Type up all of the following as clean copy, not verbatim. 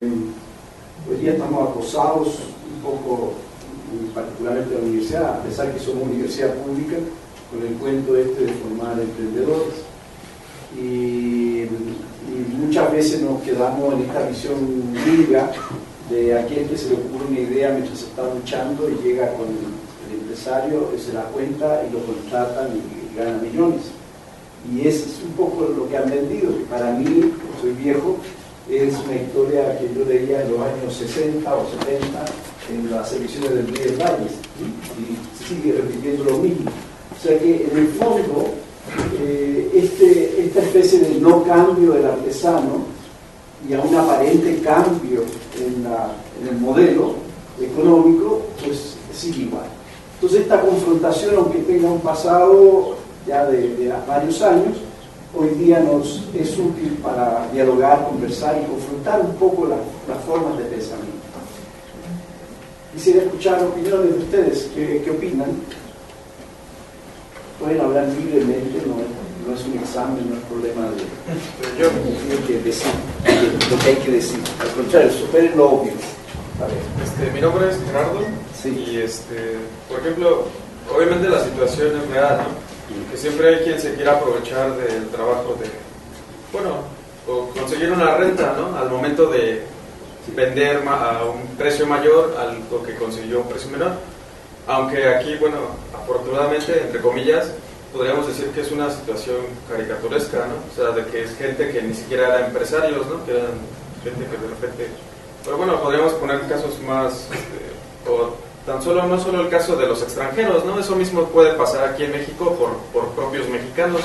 Hoy día estamos acosados un poco, particularmente en la universidad, a pesar que somos universidad pública, con el cuento este de formar emprendedores. Y muchas veces nos quedamos en esta visión gringa de aquel que se le ocurre una idea mientras se está luchando y llega con el empresario, se da cuenta y lo contratan y gana millones. Y eso es un poco lo que han vendido. Para mí, soy viejo, es una historia que yo leía en los años 60 o 70 en las emisiones del Río Valles, y se sigue repitiendo lo mismo. O sea que en el fondo esta especie de no cambio del artesano y a un aparente cambio en el modelo económico, pues sigue igual. Entonces esta confrontación, aunque tenga un pasado ya de varios años, hoy día nos es útil para dialogar, conversar y confrontar un poco las formas de pensamiento. Quisiera escuchar opiniones de ustedes. ¿Qué opinan? Pueden hablar libremente, no es un examen, no es problema de decir lo que hay que decir. Al contrario, superen lo obvio. Mi nombre es Gerardo, sí. Y por ejemplo, obviamente la situación es real, ¿no? Que siempre hay quien se quiera aprovechar del trabajo o conseguir una renta, ¿no? Al momento de vender a un precio mayor a lo que consiguió a un precio menor. Aunque aquí, afortunadamente, entre comillas, podríamos decir que es una situación caricaturesca, ¿no? O sea, de que es gente que ni siquiera eran empresarios, ¿no? Que eran gente que de repente... Pero podríamos poner casos más... no solo el caso de los extranjeros, ¿no? Eso mismo puede pasar aquí en México por propios mexicanos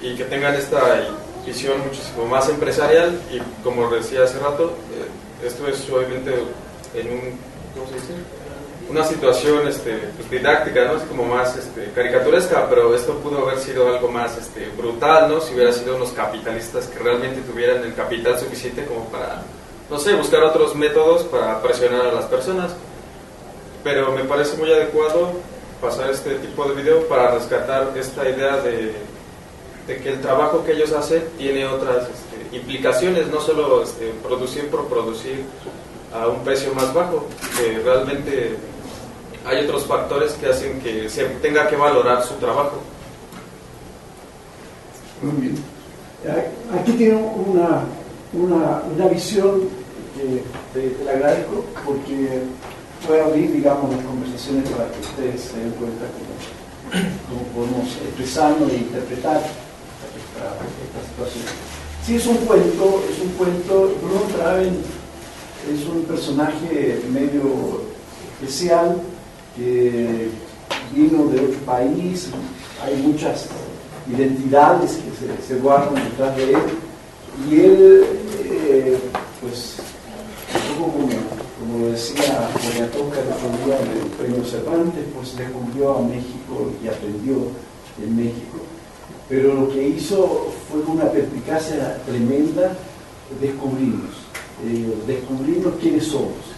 y que tengan esta visión muchísimo más empresarial y, como decía hace rato, esto es obviamente una situación didáctica, ¿no? Es como más caricaturesca, pero esto pudo haber sido algo más brutal, ¿no? Si hubiera sido unos capitalistas que realmente tuvieran el capital suficiente como para, buscar otros métodos para presionar a las personas. Pero me parece muy adecuado pasar este tipo de video para rescatar esta idea de que el trabajo que ellos hacen tiene otras implicaciones, no solo producir por producir a un precio más bajo, que realmente hay otros factores que hacen que se tenga que valorar su trabajo. Muy bien. Aquí tiene una visión que te agradezco, porque voy a abrir, digamos, las conversaciones para que ustedes se den cuenta cómo podemos expresarnos e interpretar esta situación. Sí, es un cuento. Bruno Traven es un personaje medio especial que vino de otro país. Hay muchas identidades que se guardan detrás de él, y él, un poco como decía Poniatowska el otro día en el premio Cervantes, pues descubrió a México y aprendió en México. Pero lo que hizo fue con una perspicacia tremenda descubrirnos quiénes somos,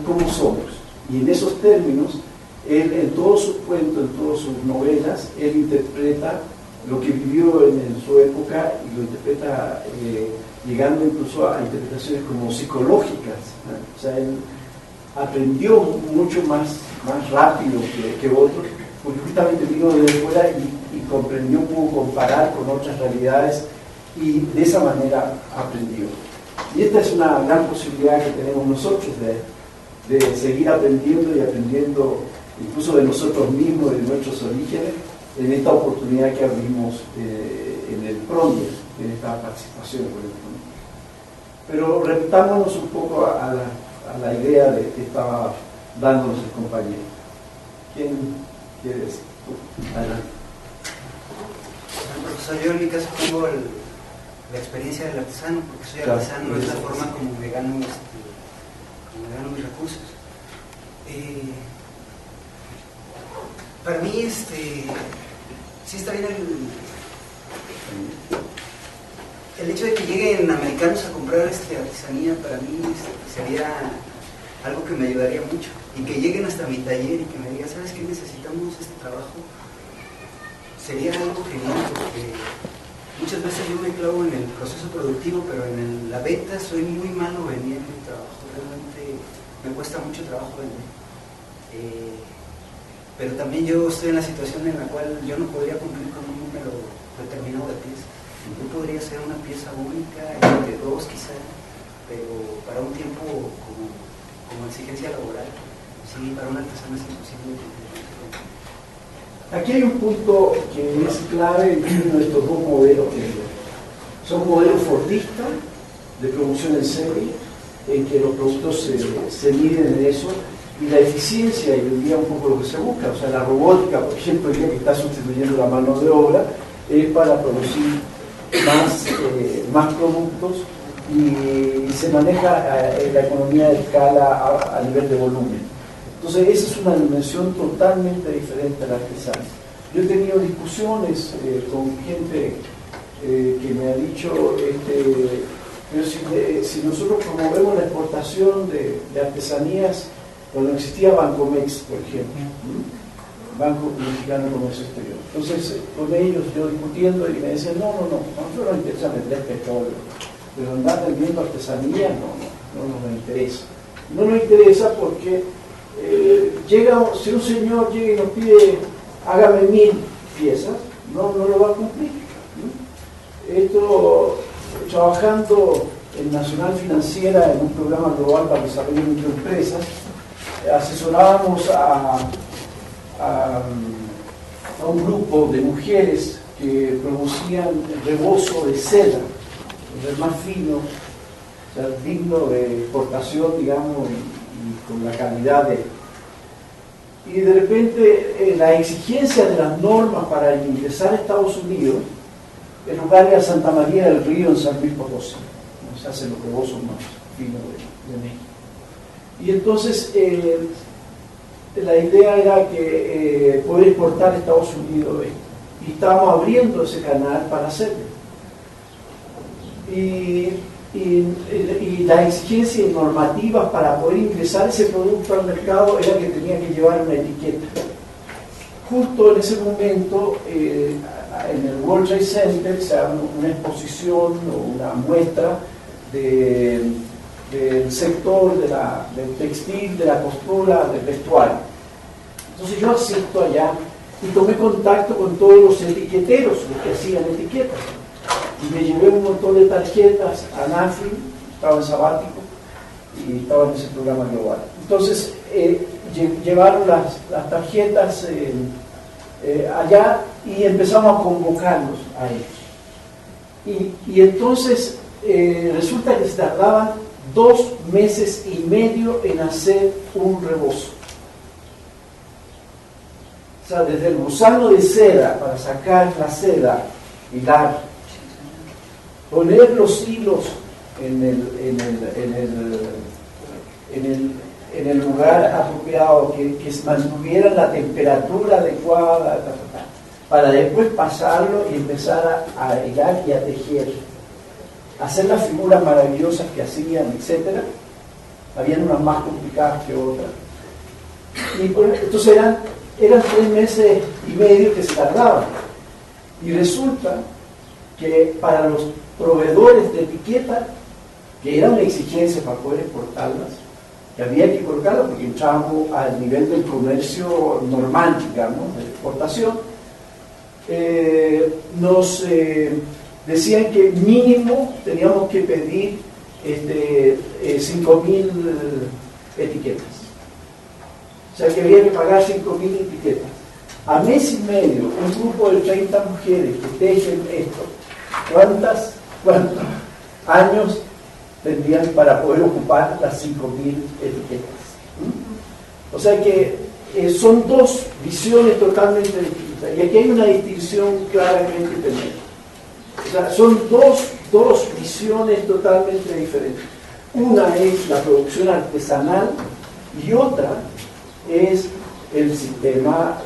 cómo somos. Y en esos términos, él en todos sus cuentos, en todas sus novelas, él interpreta lo que vivió en su época y lo interpreta llegando incluso a interpretaciones como psicológicas, ¿no? O sea, él aprendió mucho más rápido que otros, porque justamente vino desde fuera y comprendió, pudo comparar con otras realidades, y de esa manera aprendió. Y esta es una gran posibilidad que tenemos nosotros de seguir aprendiendo y aprendiendo incluso de nosotros mismos, de nuestros orígenes, en esta oportunidad que abrimos en el PRONDES, en esta participación con el PRONDES. Pero repitámonos un poco a la idea que estaba dándonos el compañero. ¿Quién quiere decir? Adelante. Profesor, yo en mi caso tengo la experiencia del artesano, porque soy artesano, es la forma como me gano mis recursos. Para mí, sí está bien el hecho de que lleguen americanos a comprar artesanía. Para mí sería algo que me ayudaría mucho, y que lleguen hasta mi taller y que me digan, ¿sabes qué? Necesitamos este trabajo. Sería algo genial, porque muchas veces yo me clavo en el proceso productivo, pero en la venta soy muy malo vendiendo mi trabajo. Realmente me cuesta mucho trabajo vender. Pero también yo estoy en la situación en la cual yo no podría cumplir con un número determinado de piezas. Yo podría ser una pieza única, entre dos quizá, pero para un tiempo como exigencia laboral, sí, para una artesana es imposible. Aquí hay un punto que es clave en estos dos modelos que son modelos fordistas de producción en serie, en que los productos se miden en eso, y la eficiencia y hoy día un poco lo que se busca, o sea, la robótica, por ejemplo, hoy día que está sustituyendo la mano de obra, es para producir más productos y se maneja la economía de escala a nivel de volumen. Entonces esa es una dimensión totalmente diferente a la artesanía. Yo he tenido discusiones con gente que me ha dicho, pero si nosotros promovemos la exportación de artesanías, cuando existía Bancomex, por ejemplo, Banco Mexicano de Comercio Exterior. Entonces, con ellos yo discutiendo y me decían, no, nosotros nos interesa vender petróleo, pero andar vendiendo artesanía no nos interesa. No nos interesa porque si un señor llega y nos pide, hágame 1000 piezas, no lo va a cumplir. Esto, trabajando en Nacional Financiera, en un programa global para el desarrollo de microempresas, asesorábamos a un grupo de mujeres que producían rebozo de seda, el más fino, o sea, digno de exportación, digamos, y con la calidad y de repente la exigencia de las normas para ingresar a Estados Unidos, en lugar de a Santa María del Río en San Luis Potosí, ¿no? Se hacen los rebozos más finos de México. Y entonces la idea era que poder exportar a Estados Unidos y estábamos abriendo ese canal para hacerlo. Y la exigencia y normativas para poder ingresar ese producto al mercado era que tenía que llevar una etiqueta. Justo en ese momento, en el World Trade Center se hace una exposición o una muestra del sector del textil, de la costura, del vestuario. Entonces yo asisto allá y tomé contacto con todos los etiqueteros, los que hacían etiquetas. Y me llevé un montón de tarjetas a NAFI, estaba en sabático y estaba en ese programa global. Entonces llevaron las tarjetas allá y empezamos a convocarlos a ellos. Y entonces resulta que se tardaban 2 meses y medio en hacer un rebozo. O sea, desde el gusano de seda para sacar la seda, hilar, poner los hilos en el lugar apropiado, que mantuvieran la temperatura adecuada, para después pasarlo y empezar a hilar y a tejer, hacer las figuras maravillosas que hacían, etc. Habían unas más complicadas que otras. Y entonces eran 3 meses y medio que se tardaban. Y resulta que para los proveedores de etiqueta, que era una exigencia para poder exportarlas, que había que colocarlas porque entrábamos al nivel del comercio normal, digamos, de exportación, nos decían que mínimo teníamos que pedir 5.000 etiquetas. O sea que había que pagar 5.000 etiquetas. A mes y medio, un grupo de 30 mujeres que tejen esto, ¿cuántos años tendrían para poder ocupar las 5.000 etiquetas? O sea que son 2 visiones totalmente distintas. Y aquí hay una distinción claramente pendiente. O sea, son dos visiones totalmente diferentes. Una es la producción artesanal y otra es el sistema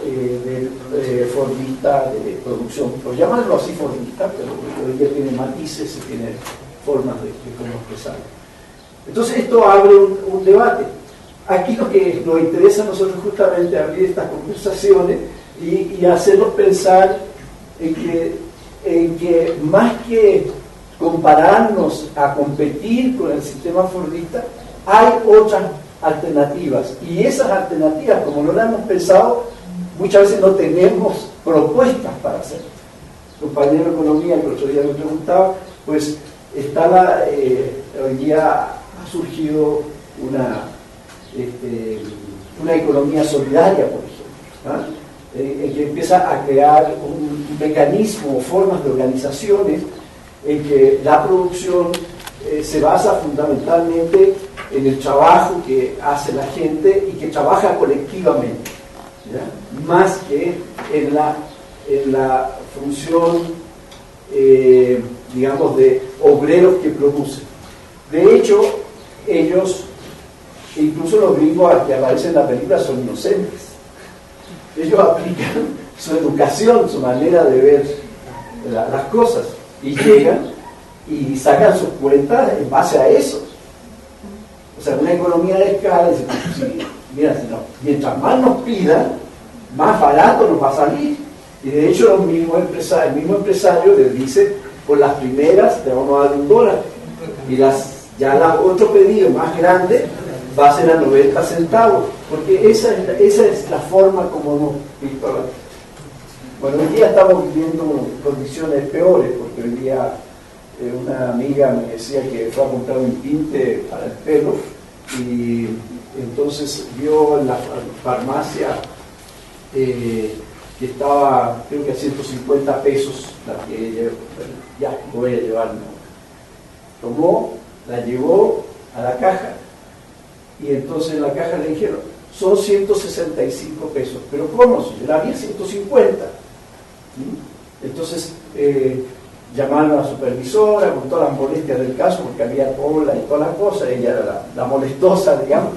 fordista de producción. Por llamarlo así fordista, pero hoy día tiene matices y tiene formas de cómo expresarlo. Entonces esto abre un debate. Aquí lo que nos interesa a nosotros justamente abrir estas conversaciones y hacerlos pensar en que en que más que compararnos a competir con el sistema fordista, hay otras alternativas, y esas alternativas, como no las hemos pensado, muchas veces no tenemos propuestas para hacer. El compañero de economía que el otro día me preguntaba, pues está hoy día ha surgido una economía solidaria, por ejemplo, que empieza a crear un mecanismo o formas de organizaciones en que la producción se basa fundamentalmente en el trabajo que hace la gente y que trabaja colectivamente, ¿ya? Más que en la función, digamos, de obreros que producen. De hecho, ellos, incluso los gringos que aparecen en la película, son inocentes. Ellos aplican su educación, su manera de ver las cosas, y llegan y sacan sus cuentas en base a eso. O sea, una economía de escala, dice, sí, mira, mientras más nos pidan, más barato nos va a salir. Y de hecho el mismo empresario les dice, por las primeras te vamos a dar $1, y otro pedido más grande va a ser a 90 centavos, porque esa es la forma como nos... Bueno, hoy día estamos viviendo condiciones peores, porque hoy día una amiga me decía que fue a comprar un tinte para el pelo, y entonces vio en la farmacia que estaba, creo que a 150 pesos la que ella, ya, voy a llevarla. Tomó, la llevó a la caja, y entonces en la caja le dijeron, son 165 pesos. ¿Pero cómo? Si yo la vi a 150. Entonces llamaron a la supervisora con todas las molestias del caso, porque había cola y todas las cosas, ella era la molestosa, digamos.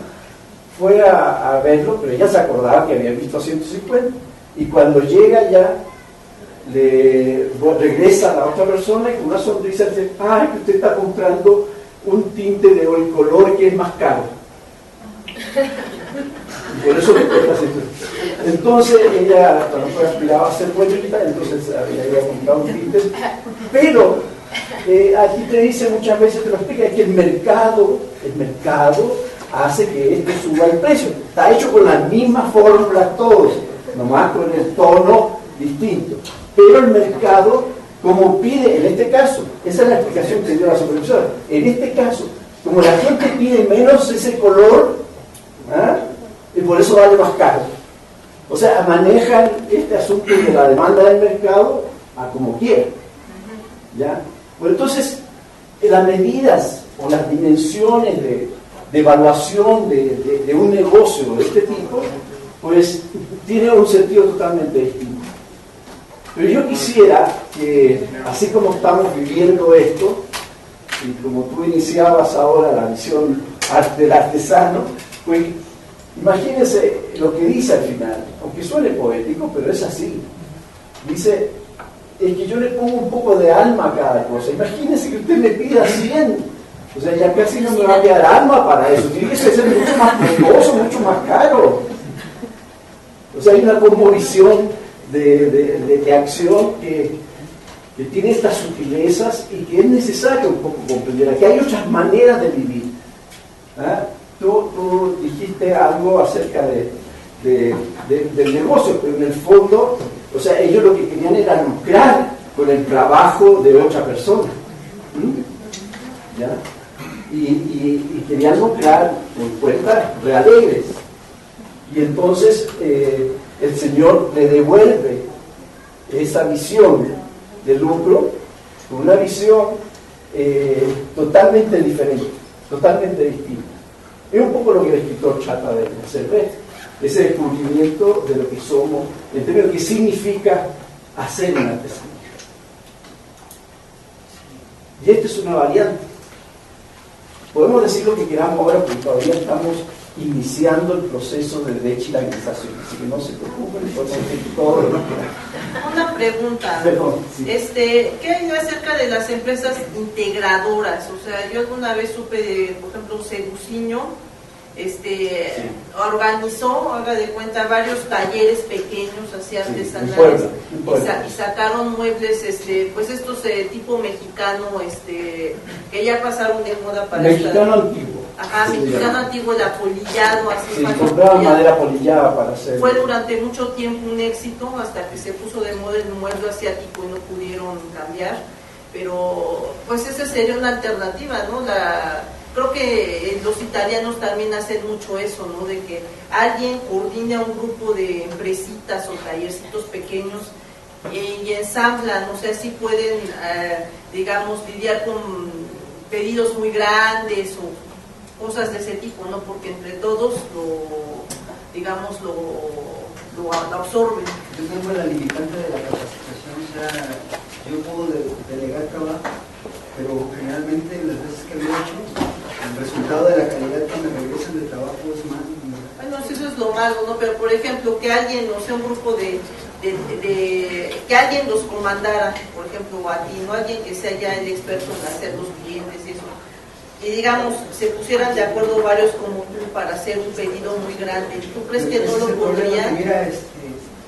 Fue a verlo, pero ella se acordaba que había visto a 150. Y cuando llega ya, regresa a la otra persona y con una sonrisa dice, que usted está comprando un tinte de color que es más caro. Y por eso le cuesta 150. Entonces ella, cuando fue aspiraba a ser buenita, entonces había comprado un tinte. Pero aquí te dice muchas veces, te lo explica, es que el mercado hace que esto suba el precio. Está hecho con las mismas fórmulas todos, nomás con el tono distinto. Pero el mercado, como pide, en este caso, esa es la explicación que dio la supervisora, en este caso, como la gente pide menos ese color, y por eso vale más caro. O sea, manejan este asunto de la demanda del mercado a como quieran, ¿ya? Bueno, entonces, las medidas o las dimensiones de evaluación de un negocio de este tipo, pues tiene un sentido totalmente distinto. Pero yo quisiera que, así como estamos viviendo esto, y como tú iniciabas ahora la visión del artesano, pues imagínense lo que dice al final, aunque suene poético, pero es así. Dice, es que yo le pongo un poco de alma a cada cosa. Imagínense que usted me pida 100, o sea, ya casi no me va a quedar alma para eso. Tiene que ser mucho más costoso, mucho más caro. O sea, hay una composición de acción que tiene estas sutilezas y que es necesario un poco comprender. Aquí hay otras maneras de vivir. Tú dijiste algo acerca del negocio, pero en el fondo, o sea, ellos lo que querían era lucrar con el trabajo de otra persona. ¿Ya? Y querían lucrar con cuentas realegres. Y entonces el Señor le devuelve esa visión de lucro con una visión totalmente diferente, totalmente distinta. Es un poco lo que el escritor trata de hacer ver, ese descubrimiento de lo que somos, en términos de qué significa hacer una artesanía. Y esta es una variante. Podemos decir lo que queramos ahora, porque todavía estamos iniciando el proceso de dechilanguización, así que no se preocupen, podemos decir todo lo que queramos. Una pregunta. Perdón, sí. ¿Qué hay acerca de las empresas integradoras? O sea, yo alguna vez supe de, por ejemplo, Seguciño, organizó, haga de cuenta, varios talleres pequeños, así artesanales, y sacaron muebles, pues estos tipo mexicano, que ya pasaron de moda para mexicano antiguo. Ajá, mexicano antiguo, el apolillado, así. Sí, compraban madera apolillada para hacer. Fue durante mucho tiempo un éxito, hasta que se puso de moda el mueble asiático y no pudieron cambiar, pero pues esa sería una alternativa, ¿no? Creo que los italianos también hacen mucho eso, ¿no? De que alguien coordine a un grupo de empresitas o tallercitos pequeños y ensamblan, o sea, sí pueden, digamos, lidiar con pedidos muy grandes o cosas de ese tipo, ¿no? Porque entre todos lo absorben. Yo tengo la limitante de la capacitación, o sea, yo puedo delegar trabajo, pero generalmente las veces que lo he hecho, el resultado de la calidad que me regresan de trabajo es más. Bueno, eso es lo malo, ¿no? Pero por ejemplo, que alguien, o sea, un grupo que alguien los comandara, por ejemplo, a ti, no alguien que sea ya el experto en hacer los clientes y eso, y digamos, se pusieran de acuerdo varios como tú para hacer un pedido muy grande, ¿tú crees que no lo podrían? Mira,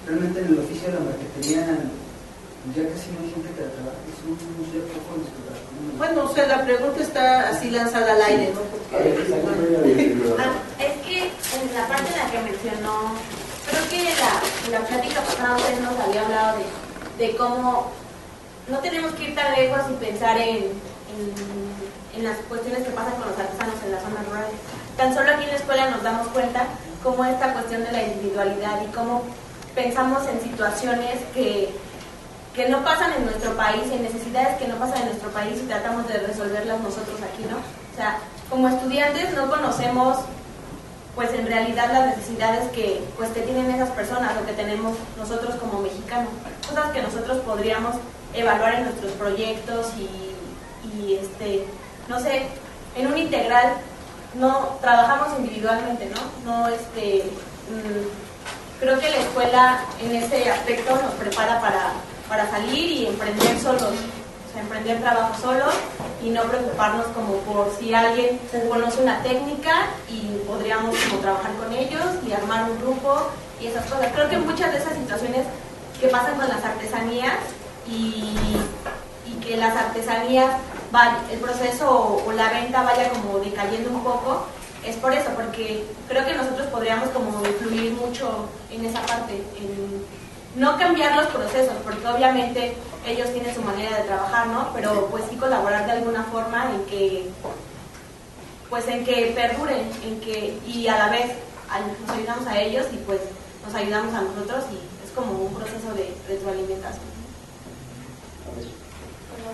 realmente en el oficio de la marquetería ya casi no hay gente que la trabaja, son unos ya pocos los que trabajan. Bueno, o sea, la pregunta está así lanzada al aire, ¿no? Porque, es que en la parte en la que mencionó, creo que en la plática pasada usted nos había hablado de cómo no tenemos que ir tan lejos y pensar en las cuestiones que pasan con los artesanos en las zonas rurales. Tan solo aquí en la escuela nos damos cuenta cómo esta cuestión de la individualidad y cómo pensamos en situaciones que no pasan en nuestro país, en necesidades que no pasan en nuestro país y tratamos de resolverlas nosotros aquí, ¿no? O sea, como estudiantes no conocemos, pues en realidad las necesidades que tienen esas personas o que tenemos nosotros como mexicanos, cosas que nosotros podríamos evaluar en nuestros proyectos y no sé, en un integral no trabajamos individualmente, ¿no? Creo que la escuela en ese aspecto nos prepara para salir y emprender solos, o sea, emprender trabajo solos y no preocuparnos como por si alguien conoce una técnica y podríamos como trabajar con ellos y armar un grupo y esas cosas. Creo que muchas de esas situaciones que pasan con las artesanías y que las artesanías el proceso o la venta vaya como decayendo un poco, es por eso, porque creo que nosotros podríamos como influir mucho en esa parte, en no cambiar los procesos, porque obviamente ellos tienen su manera de trabajar, ¿no? Pero pues sí colaborar de alguna forma en que perduren, y a la vez nos ayudamos a ellos y pues nos ayudamos a nosotros y es como un proceso de retroalimentación. Bueno,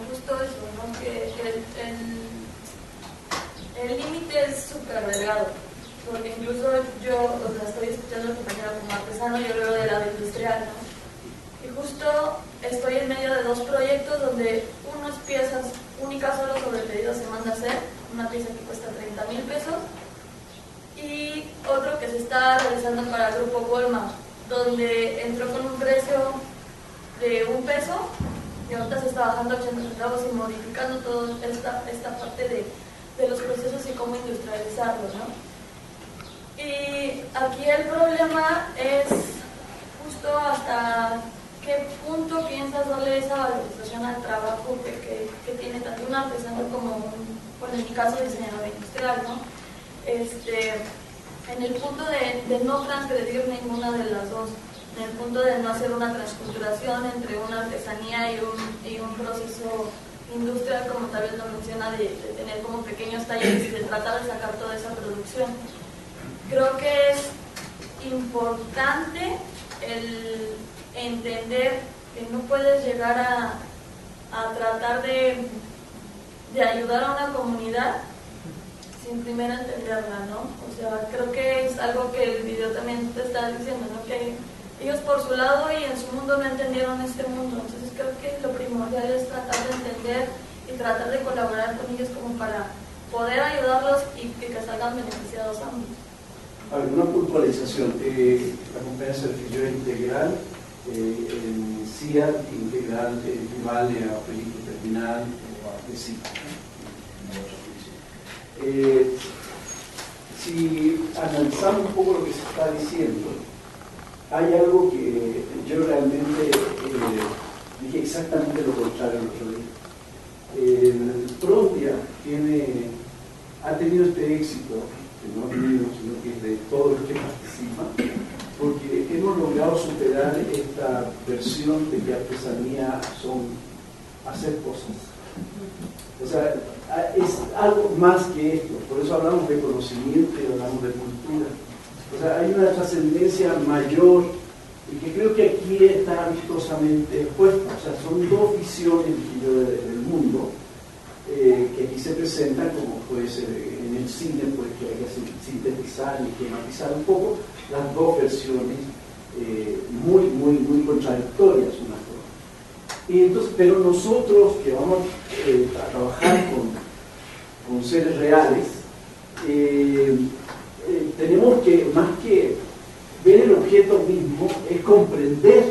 justo eso, ¿no? Que el límite es súper delgado, porque incluso yo, estoy escuchando a mi compañera como artesano, yo lo veo del lado industrial, ¿no? Y justo estoy en medio de dos proyectos donde unas piezas únicas solo sobre el pedido se manda a hacer, una pieza que cuesta 30,000 pesos, y otro que se está realizando para el grupo Walmart, donde entró con un precio de $1 y ahorita se está bajando 80 centavos y modificando toda esta parte de los procesos y cómo industrializarlos, ¿no? Y aquí el problema es justo hasta qué punto piensas darle esa valorización al trabajo que tiene tanto un artesano como en mi caso diseñador industrial, ¿no? En el punto de no transgredir ninguna de las dos, en el punto de no hacer una transculturación entre una artesanía y un proceso industrial, como tal vez lo menciona, de tener como pequeños talleres y de tratar de sacar toda esa producción. Creo que es importante el entender que no puedes llegar a tratar de ayudar a una comunidad sin primero entenderla, ¿no? O sea, creo que es algo que el video también te está diciendo, ¿no? Que ellos por su lado y en su mundo no entendieron este mundo, entonces creo que lo primordial es tratar de entender y tratar de colaborar con ellos como para poder ayudarlos y que salgan beneficiados ambos. A ver, una puntualización. La compañía se refirió a integral, en CIA, integral equivale a película terminal o a tecito. si analizamos un poco lo que se está diciendo, hay algo que yo realmente dije exactamente lo contrario el otro día. Prondia ha tenido este éxito, que no es mío, sino que es de todos los que participan, porque hemos logrado superar esta versión de que artesanía son hacer cosas. O sea, es algo más que esto, por eso hablamos de conocimiento y hablamos de cultura. O sea, hay una trascendencia mayor y que creo que aquí está vistosamente expuesta. O sea, son dos visiones del mundo que aquí se presentan, como puede ser en el cine, pues que hay que sintetizar y esquematizar un poco las dos versiones muy contradictorias unas con otras. Y entonces, pero nosotros que vamos a trabajar con seres reales, tenemos que, más que ver el objeto mismo, es comprender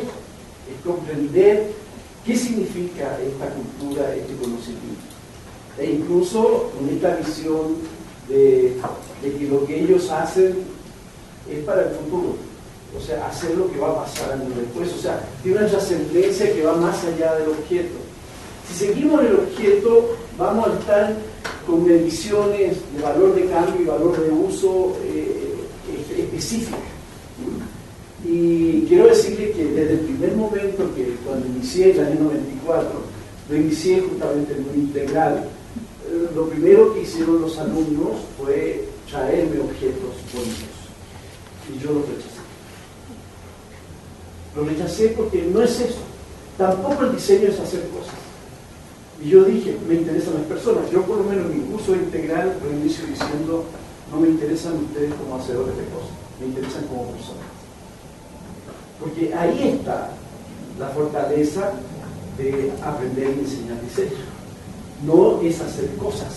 qué significa esta cultura, este conocimiento. E incluso con esta visión de que lo que ellos hacen es para el futuro, o sea, hacer lo que va a pasar años después, o sea, tiene una trascendencia que va más allá del objeto. Si seguimos el objeto, vamos a estar con mediciones de valor de cambio y valor de uso específicas. Y quiero decirle que desde el primer momento que cuando inicié el año 94, lo inicié justamente en un integral, lo primero que hicieron los alumnos fue traerme objetos bonitos y yo los rechacé. Lo rechacé porque no es eso, tampoco el diseño es hacer cosas. Y yo dije, me interesan las personas. Yo por lo menos en mi curso integral lo inicio diciendo, no me interesan ustedes como hacedores de cosas, me interesan como personas. Porque ahí está la fortaleza de aprender y enseñar diseño. No es hacer cosas.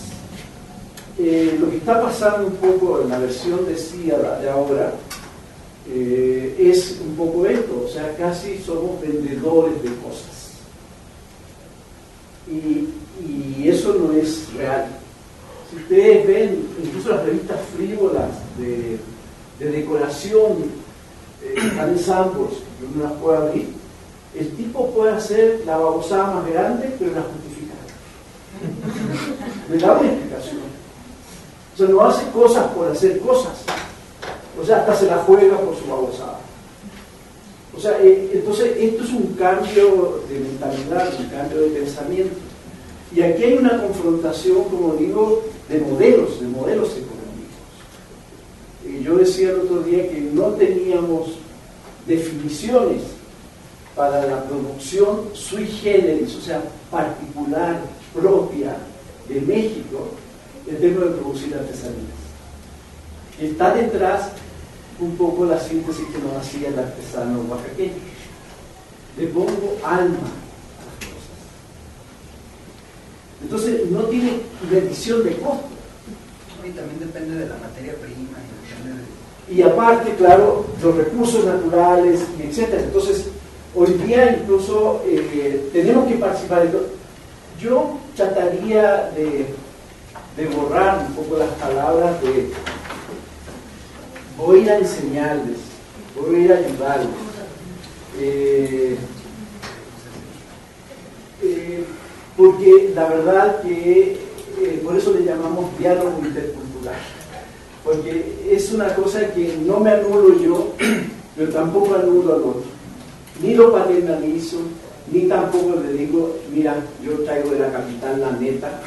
Lo que está pasando un poco en la versión de CIA de ahora es un poco esto, o sea, casi somos vendedores de cosas. Y eso no es real. Si ustedes ven incluso las revistas frívolas de decoración que están en Sambors, que uno las puede abrir, el tipo puede hacer la babosada más grande, pero la justifica. Me da una explicación. O sea, no hace cosas por hacer cosas. O sea, hasta se la juega por su babosada. O sea, entonces esto es un cambio de mentalidad, un cambio de pensamiento. Y aquí hay una confrontación, como digo, de modelos económicos. Yo decía el otro día que no teníamos definiciones para la producción sui generis, o sea, particular, propia de México, en términos de producir artesanías. Está detrás un poco la síntesis que nos hacía el artesano oaxaqueño. Le pongo alma a las cosas. Entonces no tiene medición de costo. Y también depende de la materia prima. Y aparte, claro, los recursos naturales, etc. Entonces, hoy día incluso tenemos que participar. Yo trataría de borrar un poco las palabras de voy a ir a enseñarles, voy a ir a ayudarles. Porque la verdad que por eso le llamamos diálogo intercultural. Porque es una cosa que no me anulo yo, pero tampoco anulo al otro. Ni lo paternalizo, ni tampoco le digo, mira, yo traigo de la capital la neta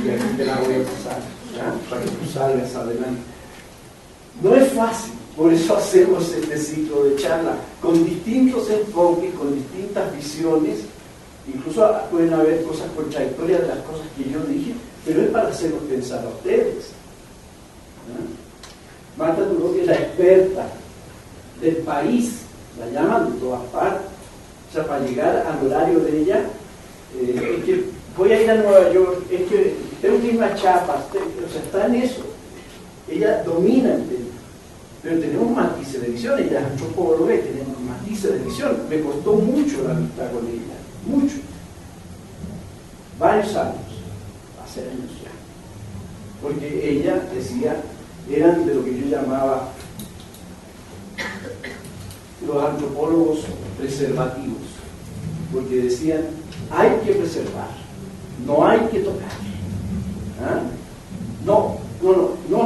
y aquí te la voy a pasar, ¿ya? Para que tú salgas adelante. No es fácil, por eso hacemos este ciclo de charla, con distintos enfoques, con distintas visiones, incluso pueden haber cosas contradictorias de las cosas que yo dije, pero es para hacerlos pensar a ustedes. Marta Turó, que es la experta del país, la llaman de todas partes. O sea, para llegar al horario de ella, es que voy a ir a Nueva York, es que tengo que irme a Chiapas, o sea, está en eso. Ella domina el tema. Pero tenemos matices de visión, ella es antropóloga y tenemos matices de visión. Me costó mucho la amistad con ella, mucho. Varios años, hace años ya. Porque ella decía, eran de lo que yo llamaba los antropólogos preservativos, porque decían, hay que preservar, no hay que tocar. ¿Ah? No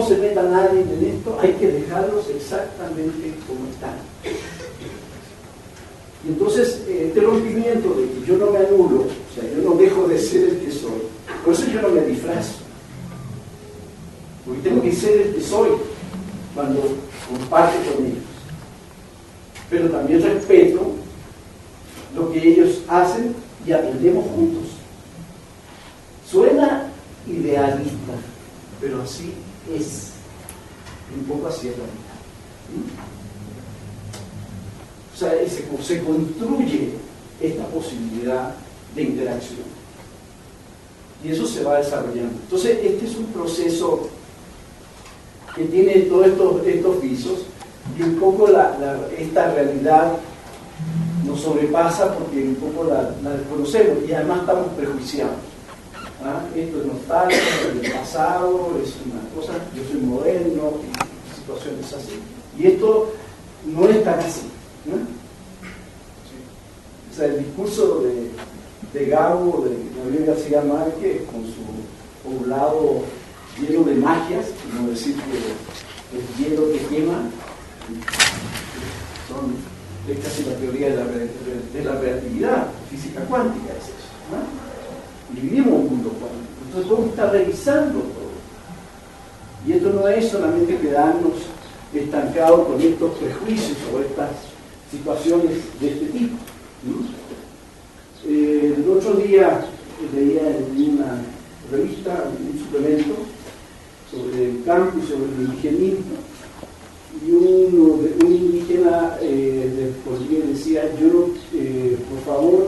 se meta nadie en esto, hay que dejarlos exactamente como están. Y entonces, este rompimiento de que yo no me anulo, o sea, yo no dejo de ser el que soy, por eso yo no me disfrazo, porque tengo que ser el que soy cuando comparto con ellos. Pero también respeto lo que ellos hacen y aprendemos juntos. Suena idealista, pero así es. Un poco así es la vida. O sea, se construye esta posibilidad de interacción. Y eso se va desarrollando. Entonces, este es un proceso que tiene todos estos visos, y un poco esta realidad nos sobrepasa porque un poco la desconocemos y además estamos prejuiciados. ¿Ah? Esto es nostalgia, es del pasado, es una cosa, yo soy moderno, y situaciones así. Y esto no es tan así, ¿no? O sea, el discurso de Gabo, de Gabriel García Márquez, con su poblado lleno de magias, como decir que el hielo que quema, es casi la teoría de la relatividad, física cuántica es eso, ¿no? Y vivimos un mundo cuántico, entonces vamos a estar revisando todo. Y esto no es solamente quedarnos estancados con estos prejuicios o estas situaciones de este tipo, ¿no? El otro día leía en una revista un suplemento sobre el campo y sobre el indigenismo, y un indígena de Bolivia decía, por favor,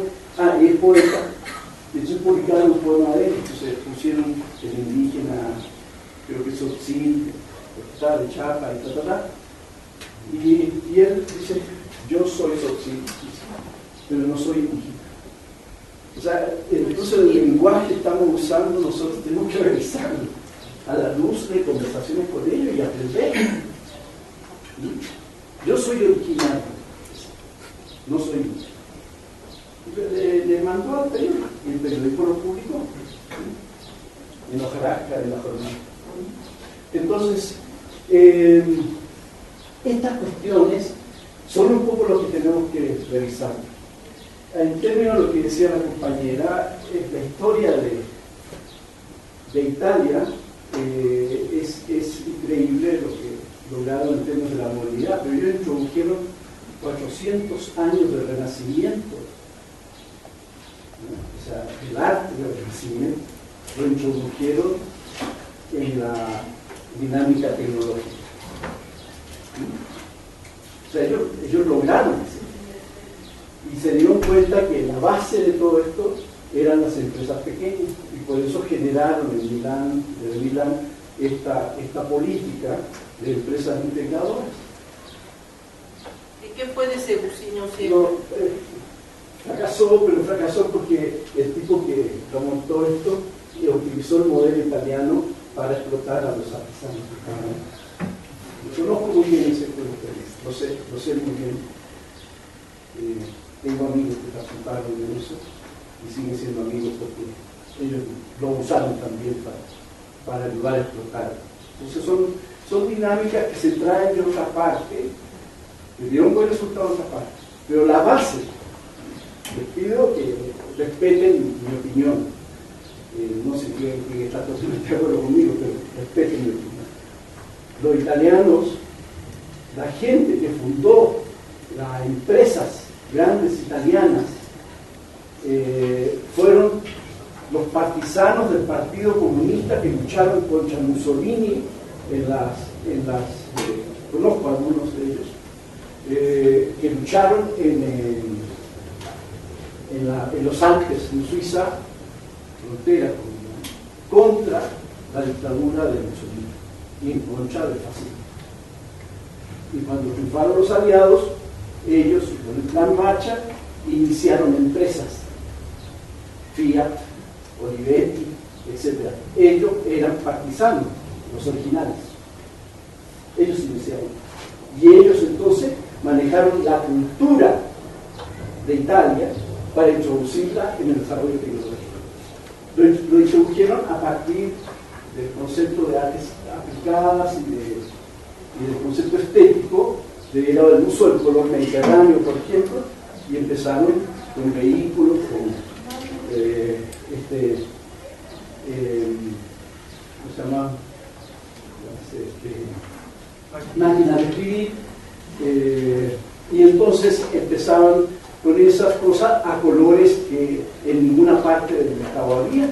es poeta, entonces publicaron un poema de él, entonces pusieron el indígena, creo que es Otzil, de Chapa y él dice, yo soy Otzil, pero no soy indígena. O sea, entonces el lenguaje que estamos usando nosotros tenemos que revisarlo a la luz de conversaciones con ellos y aprender. Yo soy originario, no soy indígena. Le mandó al periódico, y el periódico lo publicó en Oaxaca, en la jornada. Entonces, estas cuestiones son un poco lo que tenemos que revisar. En términos de lo que decía la compañera, la historia de Italia es increíble lo que lograron en términos de la movilidad, pero ellos introdujeron 400 años de renacimiento, ¿no? O sea, el arte del renacimiento lo introdujeron en la dinámica tecnológica, ¿no? O sea, ellos lograron eso. Y se dieron cuenta que la base de todo esto eran las empresas pequeñas, y por eso generaron en Milán esta política de empresas integradoras. ¿Y qué fue de Segusiño? No, fracasó porque el tipo que lo montó esto utilizó el modelo italiano para explotar a los artesanos. Conozco muy bien ese proyecto, lo sé muy bien. Tengo amigos que participaron en eso y siguen siendo amigos porque ellos lo usaron también para ayudar a explotar. Entonces son dinámicas que se traen de otra parte, que dieron buen resultado en otra parte. Pero la base, les pido que respeten mi opinión. No sé quién está totalmente de acuerdo conmigo, pero respeten mi opinión. Los italianos, la gente que fundó las empresas grandes italianas, fueron los partisanos del Partido Comunista que lucharon contra Mussolini conozco a algunos de ellos, que lucharon en los Alpes, en Suiza, frontera contra la dictadura de Mussolini y en contra del fascismo. Y cuando triunfaron los aliados, ellos, con el plan Marshall, iniciaron empresas, Fiat, Olivetti, etc. Ellos eran partisanos, los originales. ellos iniciaron. Y ellos entonces manejaron la cultura de Italia para introducirla en el desarrollo tecnológico. Lo introdujeron a partir del concepto de artes aplicadas y del concepto estético derivado del uso del color mediterráneo, por ejemplo, y empezaron con vehículos, con ¿cómo se llama? Máquinas de escribir, y entonces empezaban con esas cosas a colores que en ninguna parte del mercado había,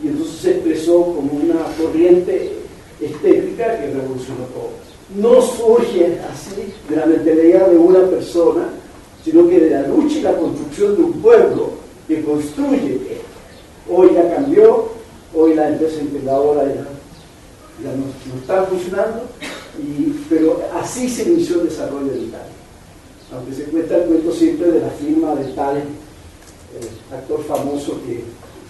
y entonces se expresó como una corriente estética que revolucionó todo. No surge así de la mentalidad de una persona, sino que de la lucha y la construcción de un pueblo que construye esto. Hoy ya cambió, hoy la empresa integradora ya no está funcionando, pero así se inició el desarrollo de Italia. Aunque se cuenta el cuento siempre de la firma de tal actor famoso que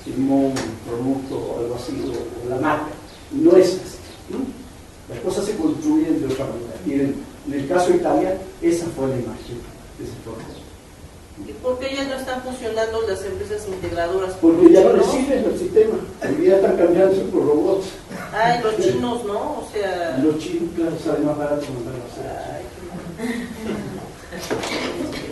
firmó un producto o algo así, o la marca. No es así, ¿no? Las cosas se construyen de otra manera. Y en el caso de Italia, esa fue la imagen que se formó. ¿Y por qué ya no están funcionando las empresas integradoras? Porque ya no les sirve el sistema, porque ya están cambiando por robots. Ah, y los chinos, ¿no? O sea... Los chinos, claro, salen más barato mandarlo a hacer.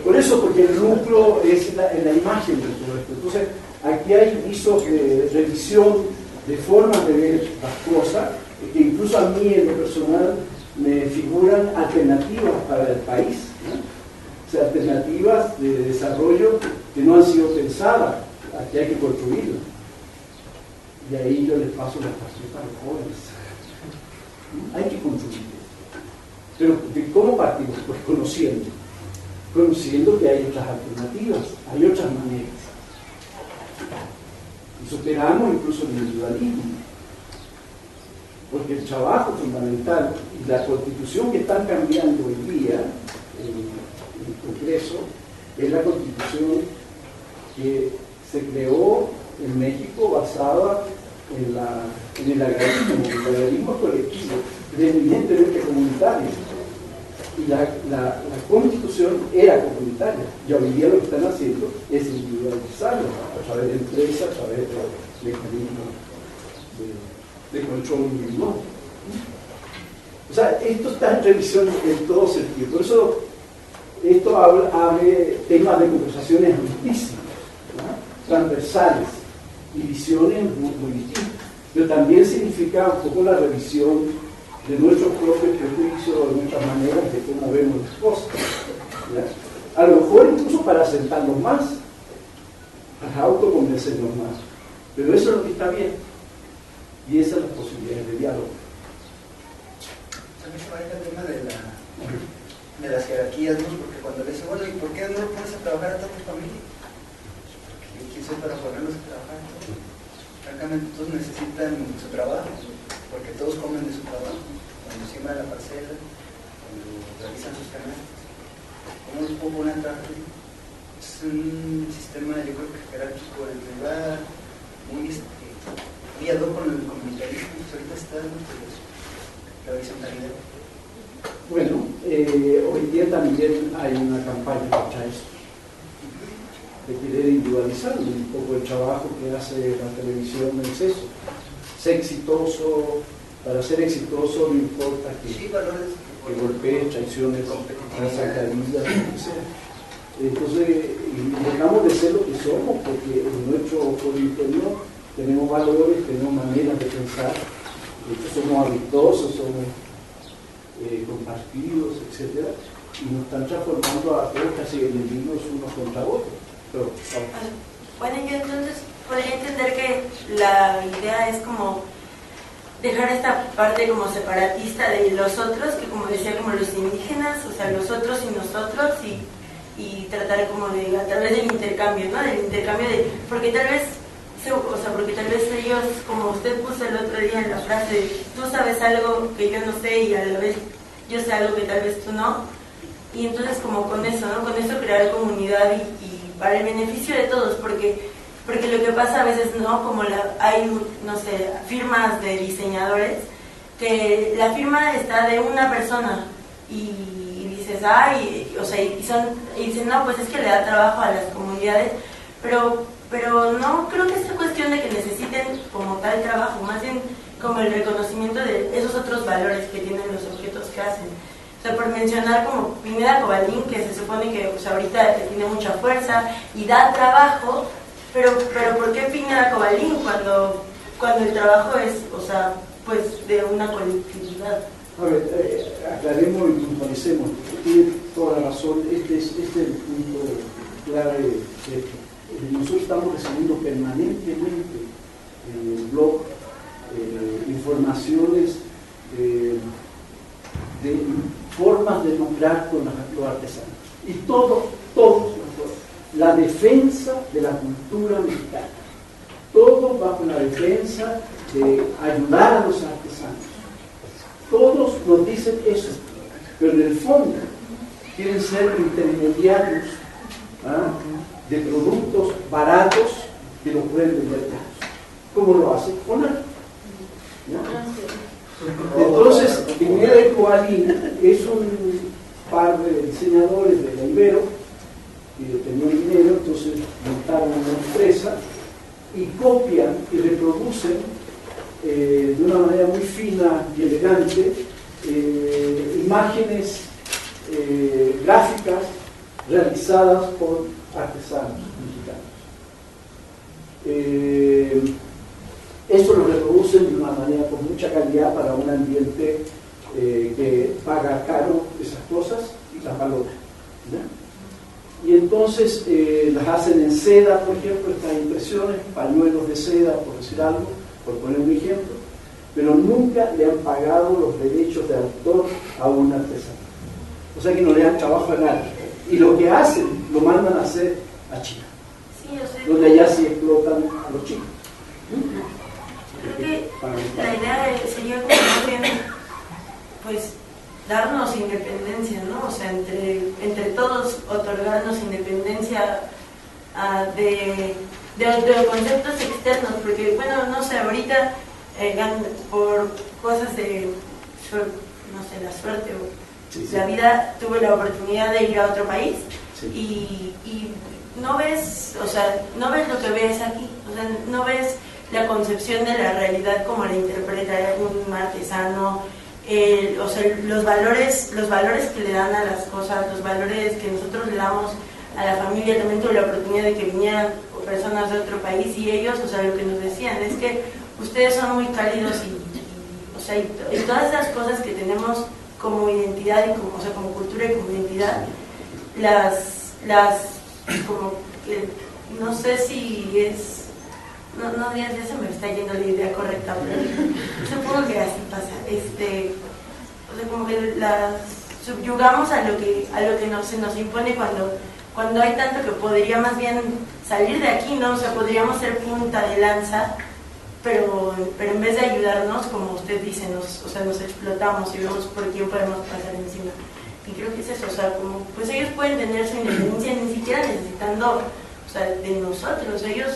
Por eso, porque el lucro es la imagen de todo esto. Entonces, aquí hay visos de revisión de formas de ver las cosas, que incluso a mí en lo personal me figuran alternativas para el país, ¿no? O sea, alternativas de desarrollo que no han sido pensadas, aquí hay que construirlas. Y ahí yo les paso la pasión a los jóvenes. Hay que construir. Pero ¿cómo partimos? Pues conociendo que hay otras alternativas, hay otras maneras. Y superamos incluso el individualismo. Porque el trabajo fundamental y la constitución que están cambiando hoy día en el Congreso es la constitución que se creó en México basada en el agrarismo colectivo, evidentemente comunitario. Y la constitución era comunitaria, y hoy día lo que están haciendo es individualizarlo a través de empresas, a través de mecanismos de control individual. O sea, esto está en revisión en todo sentido. Por eso esto abre temas de conversaciones amplísimas, ¿no? Transversales y visiones muy distintas. Pero también significa un poco la revisión de nuestros propios prejuicios, de nuestras maneras de cómo vemos las cosas, ¿ya? A lo mejor incluso para sentarnos más, para autoconvencernos más. Pero eso es lo que está bien. Y esas son las posibilidades de diálogo. También se maneja el tema de las jerarquías, ¿no? Porque cuando le dicen, bueno, ¿y por qué no lo pones a trabajar a toda tu familia? Porque yo quién soy para ponerlos a trabajar. Francamente, todos necesitan su trabajo, porque todos comen de su trabajo. Cuando siembran la parcela, cuando realizan sus canastas, ¿cómo los puedo poner a trabajar? Es un sistema, yo creo que jerárquico del lugar, muy ad hoc con el comunitarismo, pues ahorita está la horizontalidad. Bueno, hoy día también hay una campaña contra esto, de querer individualizar un poco el trabajo que hace la televisión en exceso. Ser exitoso, para ser exitoso no importa que golpees, traiciones, transactabilidad, lo que sea. Entonces, dejamos de ser lo que somos, porque en nuestro foro interior tenemos valores, tenemos maneras de pensar, somos amistosos, somos compartidos, etc. Y nos están transformando a todos casi enemigos unos contra otros. Pero, bueno, yo entonces podría entender que la idea es como dejar esta parte como separatista de los otros, que como decía, como los indígenas, o sea, los otros y nosotros, y tratar como de, a través del intercambio, ¿no? Del intercambio de, porque tal vez ellos, como usted puso el otro día en la frase, tú sabes algo que yo no sé y a la vez yo sé algo que tal vez tú no, y entonces como con eso, ¿no? Con eso crear comunidad y para el beneficio de todos, porque lo que pasa a veces, ¿no? Como hay, no sé, firmas de diseñadores que la firma está de una persona y dices, ay, o sea, y dicen, no, pues es que le da trabajo a las comunidades, pero no creo que sea cuestión de que necesiten como tal trabajo, más bien como el reconocimiento de esos otros valores que tienen los objetos que hacen. O sea, por mencionar como Pineda Cobalín, que se supone que pues, ahorita tiene mucha fuerza y da trabajo, pero ¿por qué Pineda Cobalín cuando el trabajo es, o sea, pues de una colectividad? A ver, aclaremos y puntualicemos. Tiene toda la razón. Este es el punto clave. Nosotros estamos recibiendo permanentemente en el blog informaciones de formas de lucrar con los artesanos. Y todos, la defensa de la cultura mexicana. Todo bajo la defensa de ayudar a los artesanos. Todos nos dicen eso, pero en el fondo quieren ser intermediarios de productos baratos que los pueden vender caros. ¿Cómo lo hacen? Con arte. Entonces, Pineda y Cobalín es un par de diseñadores de la Ibero que tenían dinero, entonces montaron una empresa y copian y reproducen de una manera muy fina y elegante imágenes gráficas realizadas por artesanos mexicanos. Eso lo reproducen de una manera con mucha calidad para un ambiente que paga caro esas cosas y las valora, ¿no? Y entonces las hacen en seda, por ejemplo, estas impresiones, pañuelos de seda, por decir algo, por poner un ejemplo, pero nunca le han pagado los derechos de autor a un artesano. O sea que no le dan trabajo a nadie. Y lo que hacen, lo mandan a hacer a China, sí, o sea, donde allá sí explotan a los chicos. Creo que la idea sería como más bien, pues, darnos independencia, ¿no? O sea, entre todos otorgarnos independencia de conceptos externos, porque, bueno, no sé, ahorita por cosas de, no sé, la suerte o la vida, tuve la oportunidad de ir a otro país y no ves, o sea, no ves lo que ves aquí, o sea, no ves la concepción de la realidad como la interpreta un artesano, o sea, los valores que le dan a las cosas, los valores que nosotros le damos a la familia. También tuve la oportunidad de que vinieran personas de otro país y ellos, o sea, lo que nos decían es que ustedes son muy cálidos o sea, y todas esas cosas que tenemos como identidad y como, o sea, como cultura y como identidad, las como que no sé si es ya se me está yendo la idea correcta, pero supongo que así pasa. O sea, como que las subyugamos a lo que se nos impone cuando hay tanto que podría más bien salir de aquí, ¿no? O sea, podríamos ser punta de lanza, pero en vez de ayudarnos, como usted dice, nos explotamos y vemos por quién podemos pasar encima. Y creo que es eso, o sea, como, pues ellos pueden tener su independencia ni siquiera necesitando, o sea, de nosotros. Ellos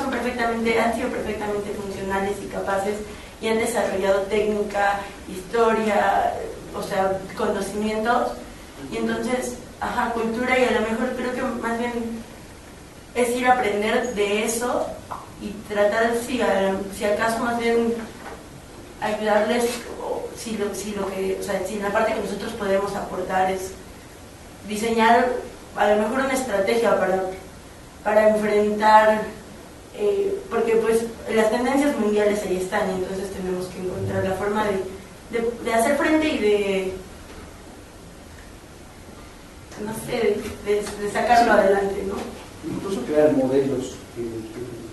han sido perfectamente funcionales y capaces y han desarrollado técnica, historia, o sea, conocimientos, y entonces, cultura, y a lo mejor creo que más bien es ir a aprender de eso y tratar, si acaso más bien ayudarles, si la parte que nosotros podemos aportar es diseñar a lo mejor una estrategia para enfrentar, porque pues las tendencias mundiales ahí están, y entonces tenemos que encontrar la forma de hacer frente y de, no sé, de sacarlo adelante, ¿no? Incluso crear modelos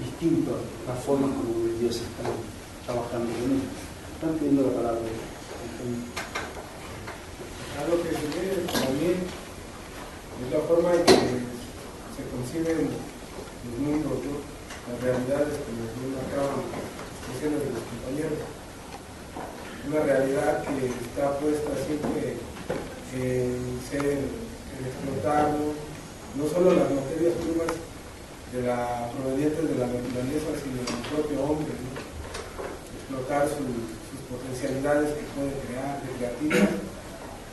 distintos a la forma como hoy día se están trabajando con ellos. Están pidiendo la palabra. Algo que se ve también es la forma en que se conciben los mundos, ¿no? Las realidades, como bien acaban diciendo de los compañeros. Una realidad que está puesta siempre en explotar, no solo las materias primas provenientes de la naturaleza, sino del propio hombre, ¿no? Explotar sus potencialidades potencialidades que puede crear, recreativas,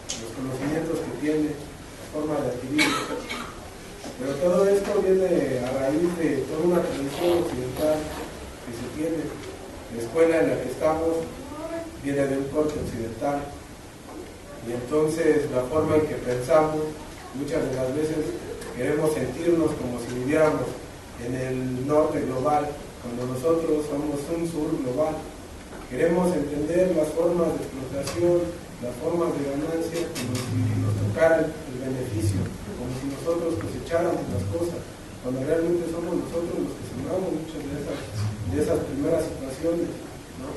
los conocimientos que tiene, la forma de adquirir. Pero todo esto viene a raíz de toda una tradición occidental que se tiene. La escuela en la que estamos viene de un corte occidental, y entonces la forma en que pensamos, muchas de las veces queremos sentirnos como si viviéramos en el norte global, cuando nosotros somos un sur global. Queremos entender las formas de explotación, las formas de ganancia, como si nos tocara el beneficio, como si nosotros cosecháramos las cosas, cuando realmente somos nosotros los que sembramos muchas de esas primeras situaciones, ¿no?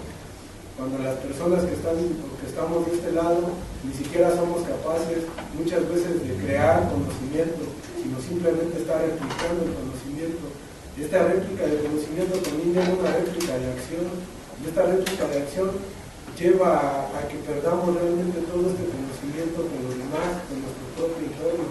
Cuando las personas que estamos de este lado ni siquiera somos capaces muchas veces de crear conocimiento, sino simplemente estar replicando el conocimiento. Esta réplica de conocimiento también lleva una réplica de acción, y esta réplica de acción lleva a que perdamos realmente todo este conocimiento con los demás, con nuestro propio entorno.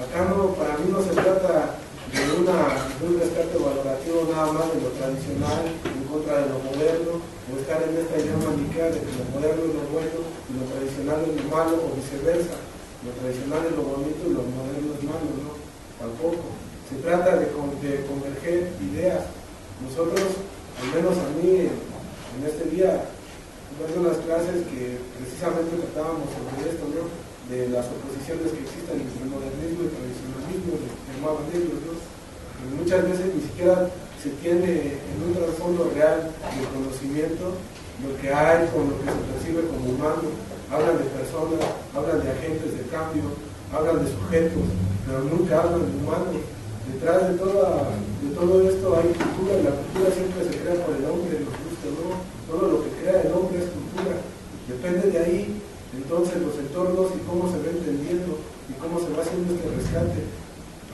Acá para mí no se trata de un rescate valorativo nada más de lo tradicional en contra de lo moderno, o estar en esta idea maniquea de que lo moderno es lo bueno y lo tradicional es lo malo, o viceversa, lo tradicional es lo bonito y lo moderno es malo, no, tampoco. Se trata de converger ideas. Nosotros, al menos a mí, en este día, tuve unas clases que precisamente tratábamos sobre esto, ¿no? De las oposiciones que existen entre el modernismo y el tradicionalismo, llamaban ellos, ¿no? Y muchas veces ni siquiera se tiene en un trasfondo real del conocimiento lo que hay con lo que se percibe como humano. Hablan de personas, hablan de agentes de cambio, hablan de sujetos, pero nunca hablan de humanos. Detrás de todo esto hay cultura, y la cultura siempre se crea por el hombre, nos gusta, ¿no? Todo lo que crea el hombre es cultura. Depende de ahí, entonces, los entornos y cómo se va entendiendo y cómo se va haciendo este rescate.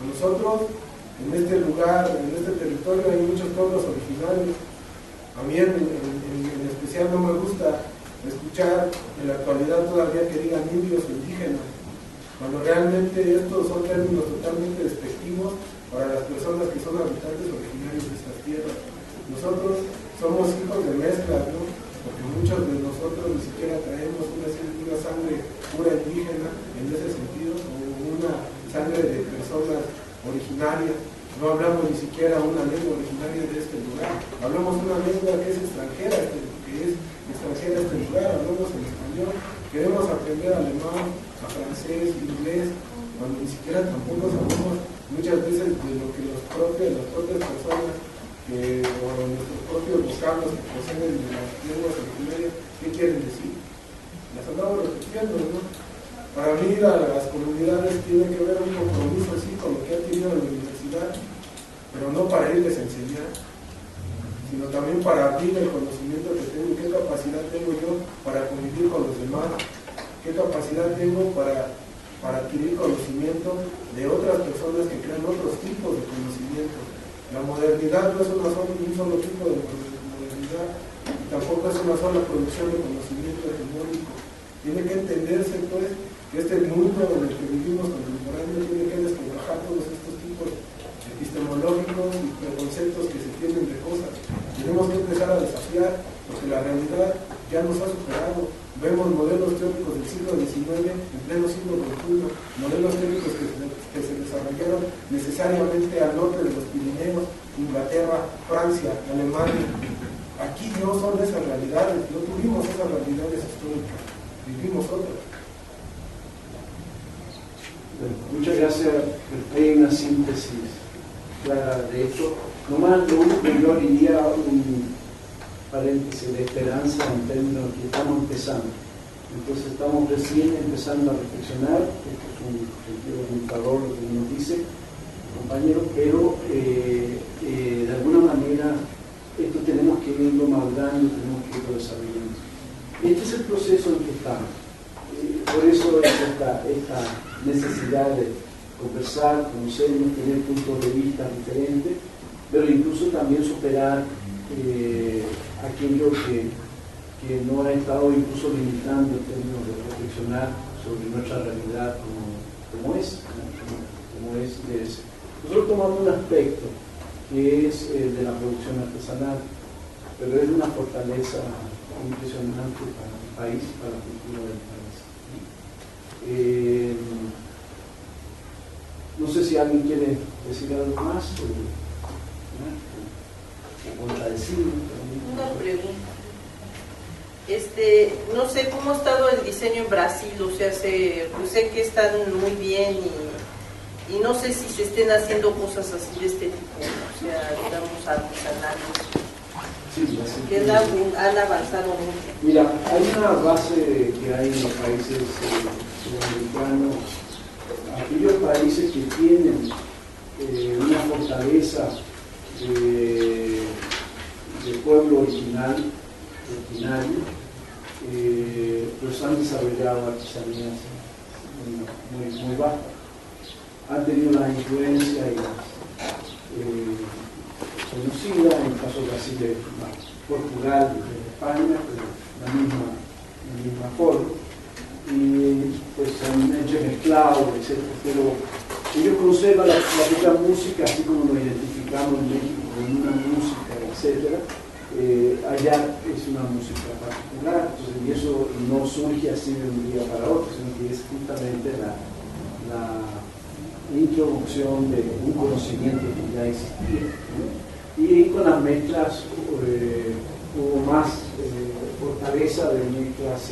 A nosotros, en este lugar, en este territorio, hay muchos pueblos originarios. A mí en especial no me gusta escuchar en la actualidad todavía que digan indios o indígenas, cuando realmente estos son términos totalmente despectivos para las personas que son habitantes originarios de estas tierras. Nosotros somos hijos de mezclas, ¿no? Porque muchos de nosotros ni siquiera traemos una sangre pura indígena en ese sentido, o una sangre de personas originarias. No hablamos ni siquiera una lengua originaria de este lugar, hablamos una lengua que es extranjera a este lugar, hablamos en español, queremos aprender alemán, a francés, inglés, cuando ni siquiera tampoco sabemos muchas veces de lo que las propias personas o nuestros propios vocablos que proceden de las lenguas originarias, ¿qué quieren decir? Las andamos repitiendo, ¿no? Para mí las comunidades tienen que ver un compromiso así con lo que ha tenido en la universidad, pero no para irles a enseñar, sino también para abrir el conocimiento que tengo, qué capacidad tengo yo para convivir con los demás, qué capacidad tengo para adquirir conocimiento de otras personas que crean otros tipos de conocimiento. La modernidad no es un solo tipo de modernidad, y tampoco es una sola producción de conocimiento hegemónico. Tiene que entenderse, pues, que este mundo en el que vivimos contemporáneo tiene que descobrajar todos estos tipos epistemológicos y preconceptos que se tienen de cosas. Tenemos que empezar a desafiar, porque la realidad ya nos ha superado. Vemos modelos teóricos del siglo XIX en pleno siglo XXI, modelos teóricos que se desarrollaron necesariamente al norte de los Pirineos, Inglaterra, Francia, Alemania. Aquí no son esas realidades, no tuvimos esas realidades históricas, vivimos otras. Muchas gracias. Hay una síntesis clara de esto. Nomás lo único que yo diría un paréntesis de esperanza en términos que estamos empezando. Entonces estamos recién empezando a reflexionar. Esto es un sentido orientador lo que nos dice el compañero, pero de alguna manera esto tenemos que irlo madurando, tenemos que irlo desarrollando. Este es el proceso en que estamos. Por eso es esta necesidad de conversar, conocernos, tener puntos de vista diferentes, pero incluso también superar aquello que no ha estado incluso limitando en términos de reflexionar sobre nuestra realidad como es, como es de ese. Nosotros tomamos un aspecto que es el de la producción artesanal. pero es una fortaleza impresionante para el país, para la cultura del país. No sé si alguien quiere decir algo más o contradecir. Una pregunta. No sé cómo ha estado el diseño en Brasil, o sea, pues sé que están muy bien y no sé si se estén haciendo cosas así de este tipo, o sea, digamos, artesanales, que han avanzado mucho. Mira, hay una base que hay en los países sudamericanos, aquellos países que tienen una fortaleza de pueblo originario, pues han desarrollado artesanías muy bajas. Han tenido la influencia y conocida, en el caso de Brasil, de Portugal, de España, pero la misma forma. Y pues han hecho mezclado, etc. Pero ellos conservan la propia música, así como lo identificamos en México con una música, etc. Allá es una música particular, entonces, y eso no surge así de un día para otro, sino que es justamente la introducción de un conocimiento que ya existía, ¿no? Y con las mezclas hubo más fortaleza de mezclas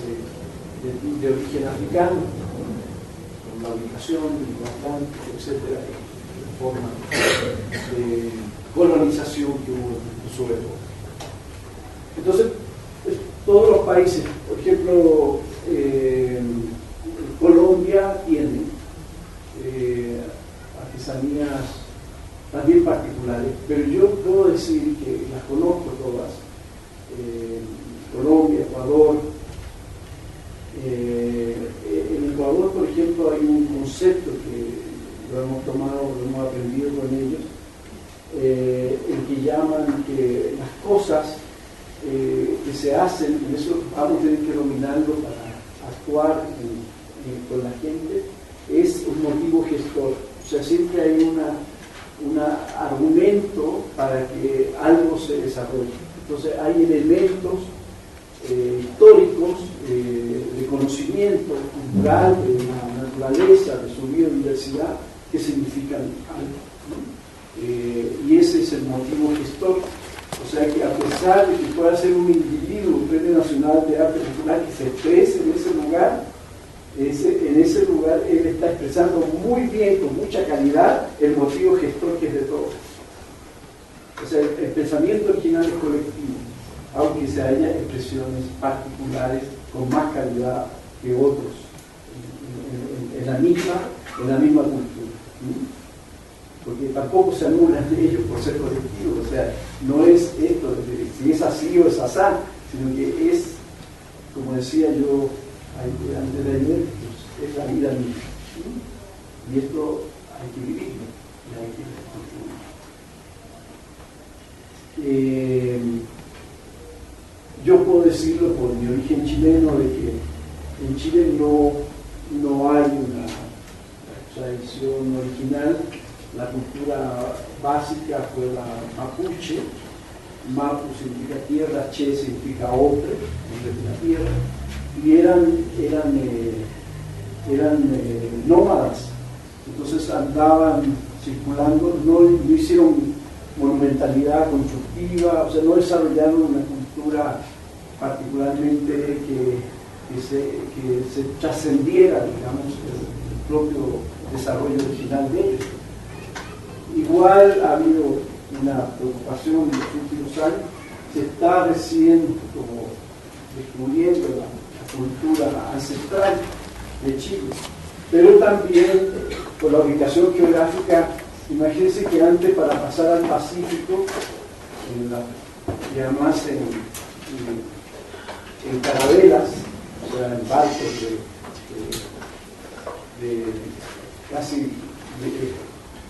de origen africano, con la ubicación, el Atlántico, etcétera, la forma de colonización que hubo en su época. Entonces, todos los países, por ejemplo, Colombia tiene artesanías también particulares, pero yo puedo decir que las conozco todas. Colombia, Ecuador. En Ecuador, por ejemplo, hay un concepto que lo hemos tomado, lo hemos aprendido con ellos, el que llaman que las cosas que se hacen, y eso vamos a tener que dominarlo para actuar con la gente, es un motivo gestor. O sea, siempre hay un argumento para que algo se desarrolle. Entonces hay elementos históricos, de conocimiento cultural, de la naturaleza, de su biodiversidad, que significan algo, ¿no? Y ese es el motivo gestor. O sea que a pesar de que pueda ser un individuo, un Premio Nacional de Arte Popular que se exprese en ese lugar, él está expresando muy bien, con mucha calidad, el motivo gestor que es de todos. O sea, el pensamiento original es colectivo, aunque se haya expresiones particulares con más calidad que otros en la misma cultura. Porque tampoco se anulan ellos por ser colectivos, o sea, no es esto de si es así o es asá, sino que es, como decía yo antes de ayer, pues, es la vida misma. Y esto hay que vivirlo, y hay que construirlo. Yo puedo decirlo por mi origen chileno, de que en Chile no hay una tradición original. La cultura básica fue la mapuche. Mapu significa tierra, che significa hombre, hombre de la tierra, y eran nómadas. Entonces andaban circulando, no hicieron monumentalidad constructiva, o sea, no desarrollaron una cultura particularmente que se trascendiera, digamos, el propio desarrollo original de ellos. Igual ha habido una preocupación en los últimos años, se está recién como descubriendo la cultura ancestral de Chile, pero también por la ubicación geográfica. Imagínense que antes, para pasar al Pacífico, y además en carabelas, o sea, en barcos casi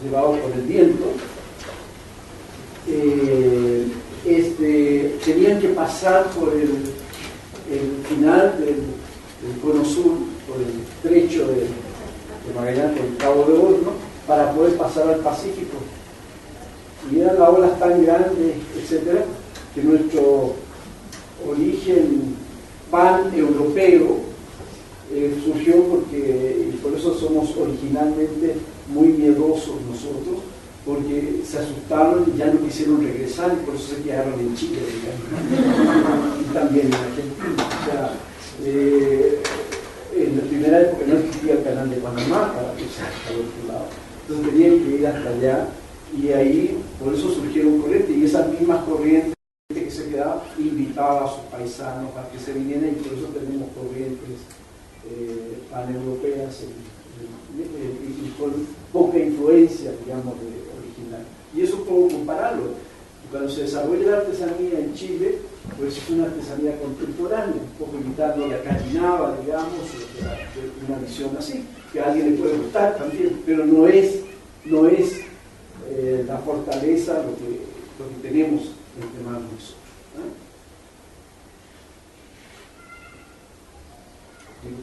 llevados por el viento, tenían que pasar por el final del cono sur, por el estrecho de Magallanes, por el Cabo de Horno, para poder pasar al Pacífico. Y eran las olas tan grandes, etcétera, que nuestro origen pan-europeo surgió porque, y por eso somos originalmente muy miedosos nosotros, porque se asustaron y ya no quisieron regresar y por eso se quedaron en Chile, digamos, y también en Argentina. O sea, en la primera época no existía el canal de Panamá para cruzar al otro lado, entonces tenían que ir hasta allá y ahí por eso surgieron corrientes y esas mismas corrientes que se quedaban invitaba a sus paisanos a que se vinieran y por eso tenemos corrientes paneuropeas y con poca influencia, digamos, original. Y eso puedo compararlo. Cuando se desarrolla la artesanía en Chile, pues es una artesanía contemporánea, un poco imitando la cañinaba, digamos, de una visión así, que a alguien le puede gustar también, pero no es la fortaleza lo que tenemos entre manos nosotros.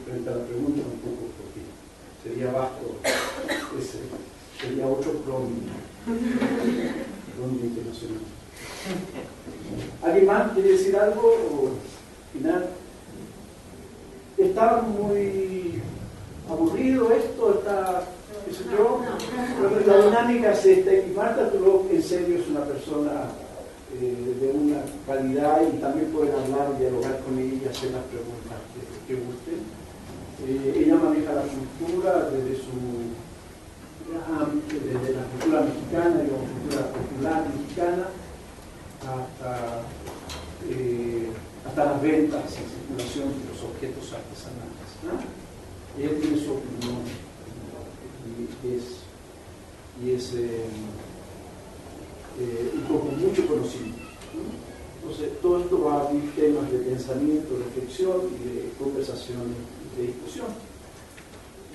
Frente a la pregunta un poco porque sería vasto, sería otro crónica internacional. ¿Alguien más quiere decir algo? O final, ¿está muy aburrido esto? ¿Está, qué sé yo? Pero la dinámica es esta, y Marta Tulloch en serio es una persona de una calidad y también pueden hablar, dialogar con ella y hacer las preguntas que gusten. Ella maneja la cultura desde la cultura mexicana, la cultura popular mexicana, hasta las ventas y circulación de los objetos artesanales, ¿no? Ella tiene su opinión y con mucho conocimiento, ¿no? Entonces, todo esto va a abrir temas de pensamiento, reflexión y de conversación y de discusión.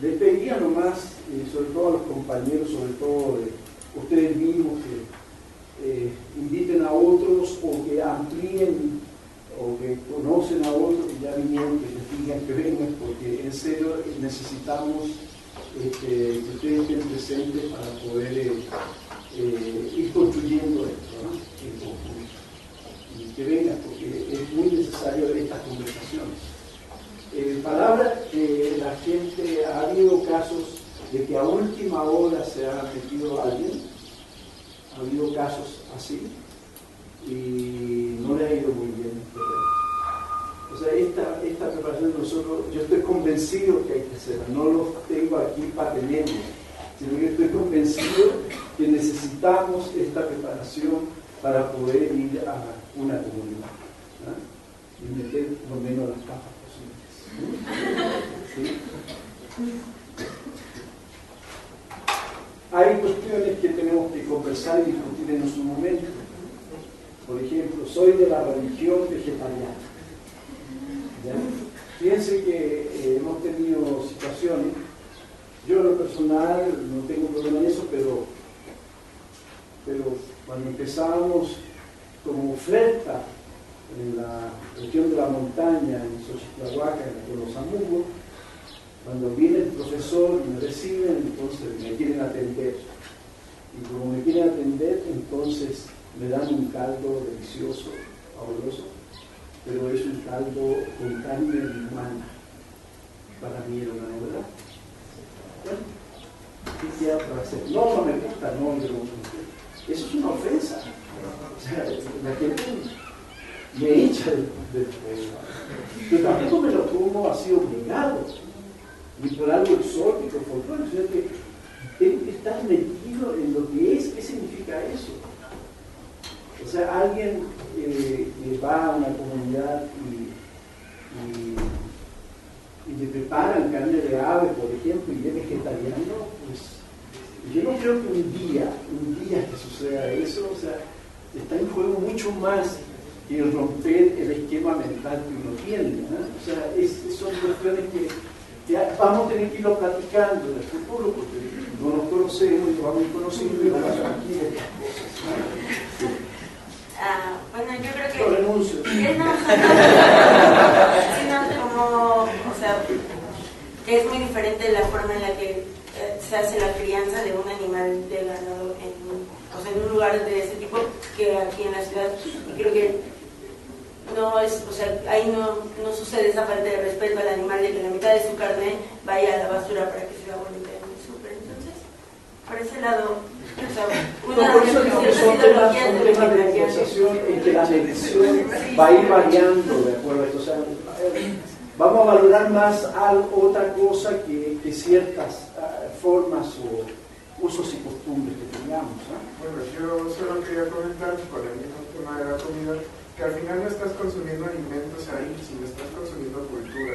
Les pediría nomás, sobre todo a los compañeros, sobre todo ustedes mismos, que inviten a otros o que amplíen o que conocen a otros que ya vinieron, que les digan que vengan, porque en serio necesitamos que ustedes estén presentes para poder ir construyendo esto, ¿no? Y que vengan, porque es muy necesario estas conversaciones. Palabra que la gente, ha habido casos de que a última hora se ha metido alguien, ha habido casos así, y no le ha ido muy bien. O sea, esta preparación de nosotros, yo estoy convencido que hay que hacerla, no lo tengo aquí para tenerlo, sino que estoy convencido que necesitamos esta preparación para poder ir a una comunidad, ¿no? Y meter lo menos las capas posibles. ¿Sí? Hay cuestiones que tenemos que conversar y discutir en su momento. Por ejemplo, soy de la religión vegetariana. ¿Ya? Fíjense que hemos tenido situaciones, yo en lo personal no tengo problema en eso, pero cuando empezábamos como oferta en la región de la montaña, en Xochitlahuaca, con los amugos, cuando viene el profesor y me reciben, entonces me quieren atender. Y como me quieren atender, entonces me dan un caldo delicioso, fabuloso, pero es un caldo con carne humana. Para mí era una novedad. Bueno, ¿qué queda para hacer? No me gusta, no, eso es una ofensa. O sea, la gente me echa del fuego. Pero tampoco me lo como así obligado, ni por algo exótico, folclórico, sino que tengo que estar metido en lo que es, qué significa eso. O sea, alguien que va a una comunidad y le preparan carne de ave, por ejemplo, y es vegetariano, pues yo no creo que un día que suceda eso, o sea, está en juego mucho más que romper el esquema mental que uno tiene, ¿no? O sea, son cuestiones que vamos a tener que irlo platicando en el futuro, porque no nos conocemos y vamos conociendo y vamos a aquí estas cosas, ¿no? Sí. Bueno, yo creo que... Lo renuncio. O sea, que es muy diferente la forma en la que se hace la crianza de un animal de ganado en en un lugar de ese tipo que aquí en la ciudad. Y creo que no es, o sea, ahí no sucede esa falta de respeto al animal de que la mitad de su carne vaya a la basura para que se la bonita en el súper. Entonces, por ese lado, o sea, por eso digo que son temas de conversación en que la medición va a ir variando de acuerdo a esto. O sea, vamos a valorar más otra cosa que ciertas formas o usos y costumbres que tengamos. Bueno, yo solo quería comentar con el mismo tema de la comida, que al final no estás consumiendo alimentos ahí, sino estás consumiendo cultura.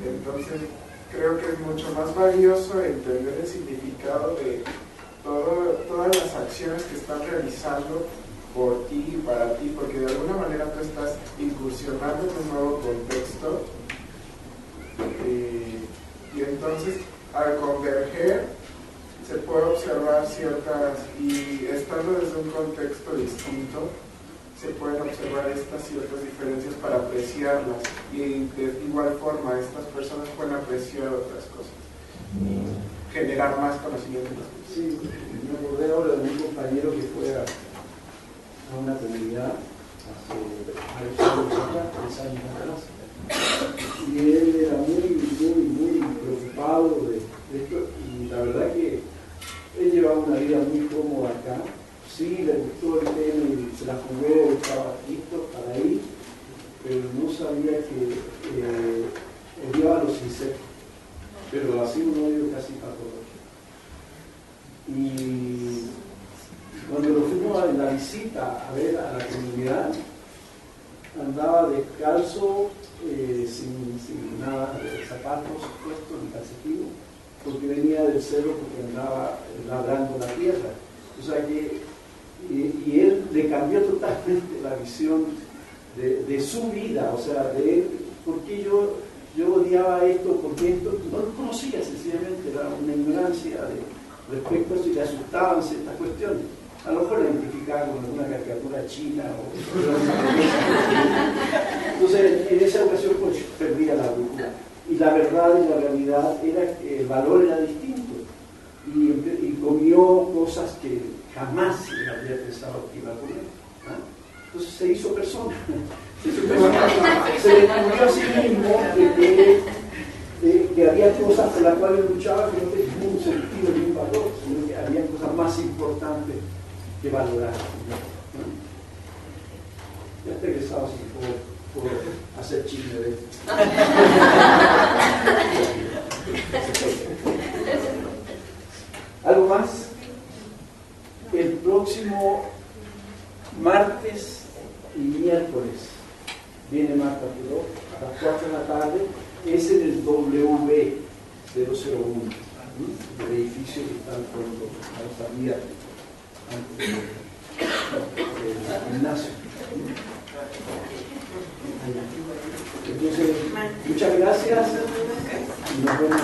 Entonces, creo que es mucho más valioso entender el significado de todas las acciones que estás realizando por ti y para ti, porque de alguna manera tú estás incursionando en un nuevo contexto y entonces al converger se puede observar ciertas, y estando desde un contexto distinto se pueden observar estas ciertas diferencias para apreciarlas, y de igual forma estas personas pueden apreciar otras cosas y generar más conocimiento. Sí, me acordé ahora de un compañero que fue a una comunidad hace varios años atrás, 3 años atrás, y él era muy preocupado de esto, y la verdad que él llevaba una vida muy cómoda acá. Sí, le gustó el tema y se la jugó, estaba listo para ir, pero no sabía que odiaba los insectos, pero así un odio casi patológico. Y cuando lo fuimos en la visita a ver a la comunidad, andaba descalzo, sin nada de zapatos puestos ni calcetines, porque venía del cerro, porque andaba labrando la tierra. O sea que, y él le cambió totalmente la visión de su vida, o sea, de él, porque yo odiaba esto, porque esto no lo conocía, sencillamente era una ignorancia respecto a eso, y le asustaban ciertas cuestiones. A lo mejor la identificaba con alguna caricatura china entonces en esa ocasión pues perdía la brújula, y la verdad y la realidad era que el valor era distinto, y comió cosas que jamás se había pensado que iba a comer. Entonces se hizo persona, se descubrió a sí mismo que había cosas por las cuales luchaba que no tenían un sentido ni un valor, sino que había cosas más importantes que valorar. Ya te regresaba así por hacer chisme de esto. ¿Algo más? El próximo martes y miércoles viene Marta Tudor a las 4 de la tarde, es en el W001, el edificio que está al fondo, a la salida antes del gimnasio. Entonces, muchas gracias y nos vemos.